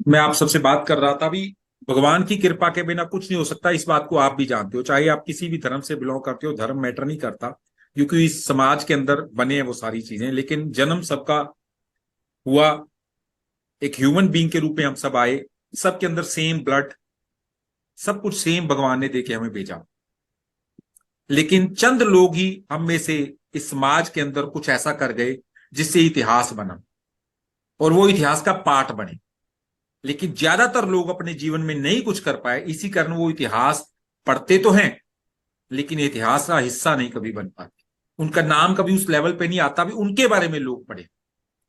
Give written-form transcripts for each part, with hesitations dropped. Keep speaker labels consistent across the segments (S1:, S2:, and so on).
S1: मैं आप सबसे बात कर रहा था अभी। भगवान की कृपा के बिना कुछ नहीं हो सकता, इस बात को आप भी जानते हो। चाहे आप किसी भी धर्म से बिलोंग करते हो, धर्म मैटर नहीं करता, क्योंकि इस समाज के अंदर बने हैं वो सारी चीजें। लेकिन जन्म सबका हुआ, एक ह्यूमन बीइंग के रूप में हम सब आए, सबके अंदर सेम ब्लड, सब कुछ सेम भगवान ने देके हमें भेजा। लेकिन चंद लोग ही हम में से इस समाज के अंदर कुछ ऐसा कर गए जिससे इतिहास बना, और वो इतिहास का पार्ट बने। लेकिन ज्यादातर लोग अपने जीवन में नहीं कुछ कर पाए, इसी कारण वो इतिहास पढ़ते तो हैं लेकिन इतिहास का हिस्सा नहीं कभी बन पाते। उनका नाम कभी उस लेवल पे नहीं आता भी उनके बारे में लोग पढ़े।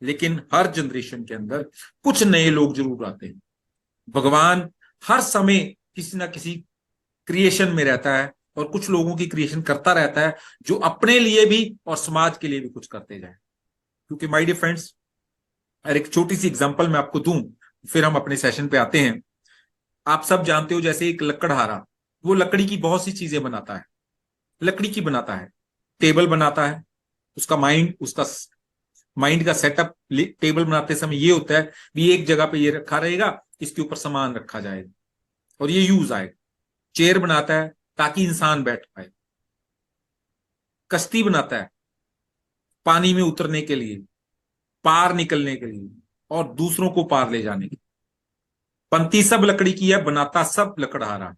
S1: लेकिन हर जनरेशन के अंदर कुछ नए लोग जरूर आते हैं। भगवान हर समय किसी ना किसी क्रिएशन में रहता है, और कुछ लोगों की क्रिएशन करता रहता है जो अपने लिए भी और समाज के लिए भी कुछ करते जाए। क्योंकि माय डियर फ्रेंड्स, और एक छोटी सी एग्जांपल मैं आपको दूं, फिर हम अपने सेशन पे आते हैं। आप सब जानते हो, जैसे एक लकड़हारा, वो लकड़ी की बहुत सी चीजें बनाता है। लकड़ी की बनाता है, टेबल बनाता है। उसका माइंड का सेटअप टेबल बनाते समय ये होता है भी एक जगह पे ये रखा रहेगा, इसके ऊपर सामान रखा जाएगा और ये यूज आएगा। चेयर बनाता है ताकि इंसान बैठ पाए। कश्ती बनाता है पानी में उतरने के लिए, पार निकलने के लिए, और दूसरों को पार ले जाने के लिए। बनती सब लकड़ी की है, बनाता सब लकड़हारा।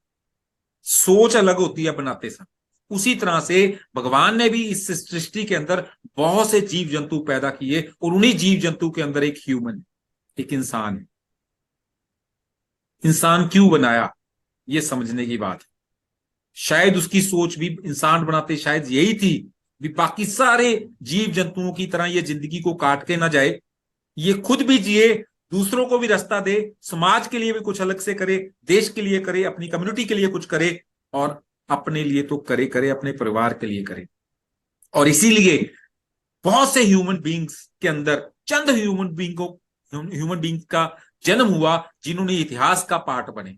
S1: सोच अलग होती है बनाते समय। उसी तरह से भगवान ने भी इस सृष्टि के अंदर बहुत से जीव जंतु पैदा किए, और उन्हीं जीव जंतु के अंदर एक ह्यूमन, एक इंसान है। इंसान क्यों बनाया, ये समझने की बात है। शायद उसकी सोच भी इंसान बनाते शायद यही थी भी बाकी सारे जीव जंतुओं की तरह ये जिंदगी को काट के ना जाए, ये खुद भी जिए, दूसरों को भी रास्ता दे, समाज के लिए भी कुछ अलग से करे, देश के लिए करे, अपनी कम्युनिटी के लिए कुछ करे, और अपने लिए तो करे करे, अपने परिवार के लिए करे। और इसीलिए बहुत से ह्यूमन बींग्स के अंदर चंद ह्यूमन बींग का जन्म हुआ जिन्होंने इतिहास का पार्ट बने।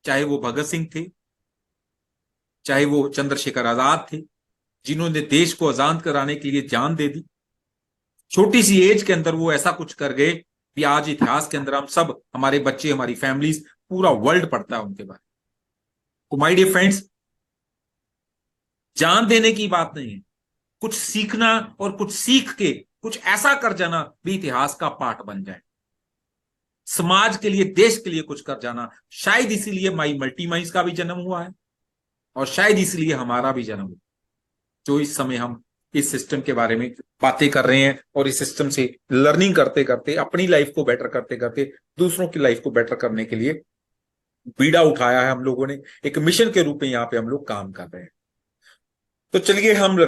S1: चाहे वो भगत सिंह थे, चाहे वो चंद्रशेखर आजाद थे, जिन्होंने देश को आजाद कराने के लिए जान दे दी। छोटी सी एज के अंदर वो ऐसा कुछ कर गए कि आज इतिहास के अंदर हम सब, हमारे बच्चे, हमारी फैमिलीज, पूरा वर्ल्ड पढ़ता है उनके बारे में। तो माय डियर फ्रेंड्स, जान देने की बात नहीं है, कुछ सीखना, और कुछ सीख के कुछ ऐसा कर जाना भी इतिहास का पार्ट बन जाए। समाज के लिए, देश के लिए कुछ कर जाना। शायद इसीलिए माई मल्टी माइंड्स का भी जन्म हुआ है, और शायद इसलिए हमारा भी जन्म हुआ, जो इस समय हम इस सिस्टम के बारे में बातें कर रहे हैं, और इस सिस्टम से लर्निंग करते करते, अपनी लाइफ को बेटर करते करते, दूसरों की लाइफ को बेटर करने के लिए बीड़ा उठाया है हम लोगों ने। एक मिशन के रूप में यहाँ पे हम लोग काम कर रहे हैं। तो चलिए हम